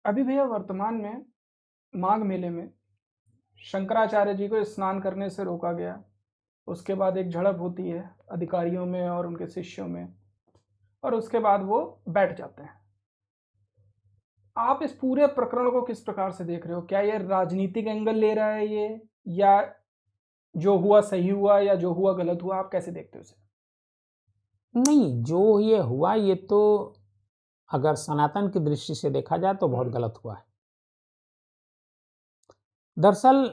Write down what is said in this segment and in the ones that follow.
अभी भैया वर्तमान में माघ मेले में शंकराचार्य जी को स्नान करने से रोका गया। उसके बाद एक झड़प होती है अधिकारियों में और उनके शिष्यों में, और उसके बाद वो बैठ जाते हैं। आप इस पूरे प्रकरण को किस प्रकार से देख रहे हो? क्या ये राजनीतिक एंगल ले रहा है ये, या जो हुआ सही हुआ, या जो हुआ गलत हुआ? आप कैसे देखते हो इसे? नहीं, जो ये हुआ ये तो अगर सनातन की दृष्टि से देखा जाए तो बहुत गलत हुआ है। दरअसल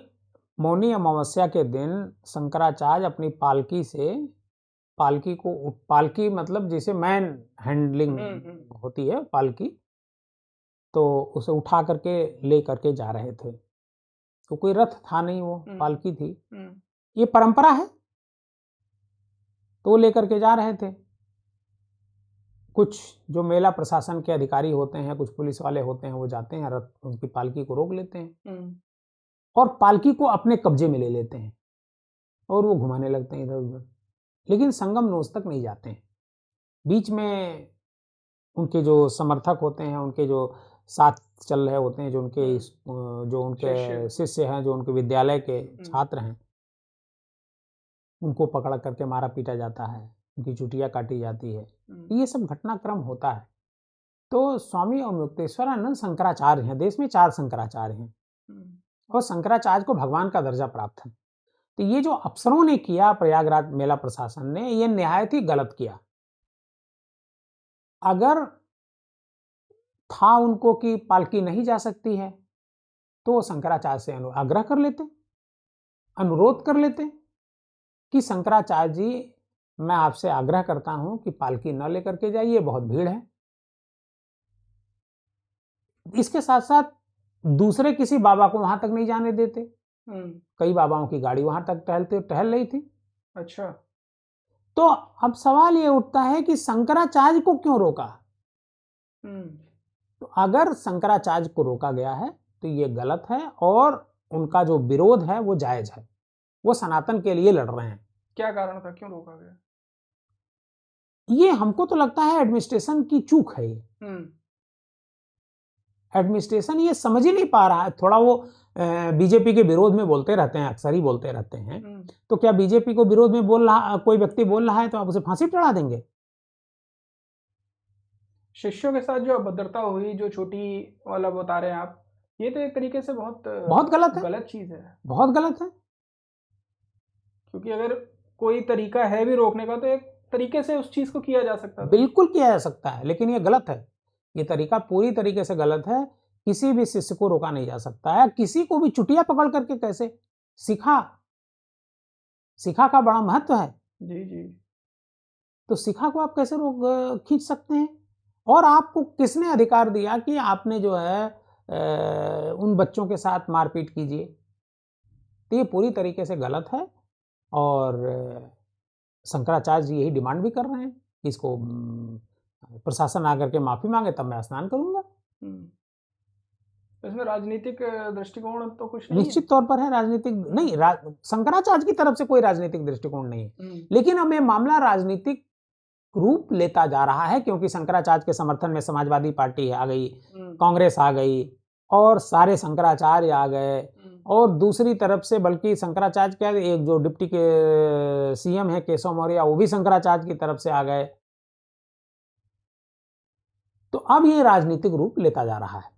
मौनी अमावस्या के दिन शंकराचार्य अपनी पालकी मतलब जैसे मैन हैंडलिंग होती है पालकी, तो उसे उठा करके ले करके जा रहे थे। तो कोई रथ था नहीं, वो पालकी थी। ये परंपरा है, तो वो लेकर के जा रहे थे। कुछ जो मेला प्रशासन के अधिकारी होते हैं, कुछ पुलिस वाले होते हैं, वो जाते हैं, रथ उनकी पालकी को रोक लेते हैं और पालकी को अपने कब्जे में ले लेते हैं और वो घुमाने लगते हैं इधर उधर। लेकिन संगम नोज तक नहीं जाते हैं। बीच में उनके जो समर्थक होते हैं, उनके जो साथ चल रहे होते हैं, जो उनके शिष्य हैं, जो उनके विद्यालय के छात्र हैं, उनको पकड़ करके मारा पीटा जाता है, उनकी चुटिया काटी जाती है। ये सब घटनाक्रम होता है। तो स्वामी अवधूतेश्वरानंद शंकराचार्य हैं। देश में 4 शंकराचार्य हैं और शंकराचार्य को भगवान का दर्जा प्राप्त है। तो ये जो अफसरों ने किया, प्रयागराज मेला प्रशासन ने, ये निहायत ही गलत किया। अगर था उनको कि पालकी नहीं जा सकती है तो शंकराचार्य से आग्रह कर लेते, अनुरोध कर लेते कि शंकराचार्य जी, मैं आपसे आग्रह करता हूं कि पालकी न लेकर के जाइए, बहुत भीड़ है। इसके साथ साथ दूसरे किसी बाबा को वहां तक नहीं जाने देते। कई बाबाओं की गाड़ी वहां तक टहल रही थी। अच्छा। तो अब सवाल ये उठता है कि शंकराचार्य को क्यों रोका? तो अगर शंकराचार्य को रोका गया है तो ये गलत है और उनका जो विरोध है वो जायज है। वो सनातन के लिए लड़ रहे हैं। क्या कारण था, क्यों रोका गया? ये हमको तो लगता है एडमिनिस्ट्रेशन की चूक है। एडमिनिस्ट्रेशन ये समझ ही नहीं पा रहा है। थोड़ा वो बीजेपी के विरोध में बोलते रहते हैं, अक्सर ही बोलते रहते हैं। तो क्या बीजेपी को विरोध में कोई व्यक्ति बोल रहा है तो आप उसे फांसी चढ़ा देंगे? शिष्यों के साथ जो अभद्रता हुई, जो छोटी वाला बता रहे हैं आप, ये तो एक तरीके से बहुत गलत है, गलत चीज है, बहुत गलत है। क्योंकि अगर कोई तरीका है भी रोकने का तो एक तरीके से उस चीज को किया जा सकता है। बिल्कुल किया जा सकता है, लेकिन ये गलत है। ये तरीका पूरी तरीके से गलत है। किसी भी शिष्य को रोका नहीं जा सकता है। किसी को भी चुटिया पकड़ करके कैसे? शिखा का बड़ा महत्व है। जी जी। तो शिखा को आप कैसे रोक खींच सकते हैं? और आपको किसने अधिकार दिया कि आपने जो है उन बच्चों के साथ मारपीट कीजिए? तो ये पूरी तरीके से गलत है और शंकराचार्य जी यही डिमांड भी कर रहे हैं कि इसको प्रशासन आकर के माफी मांगे तब मैं स्नान करूंगा। इसमें राजनीतिक दृष्टिकोण तो कुछ नहीं? निश्चित तौर पर है राजनीतिक। नहीं, शंकराचार्य की तरफ से कोई राजनीतिक दृष्टिकोण नहीं है, लेकिन अब ये मामला राजनीतिक रूप लेता जा रहा है क्योंकि शंकराचार्य के समर्थन में समाजवादी पार्टी आ गई, कांग्रेस आ गई और सारे शंकराचार्य आ गए। और दूसरी तरफ से बल्कि शंकराचार्य क्या, एक जो डिप्टी के सीएम है केशव मौर्य, वो भी शंकराचार्य की तरफ से आ गए। तो अब ये राजनीतिक रूप लेता जा रहा है।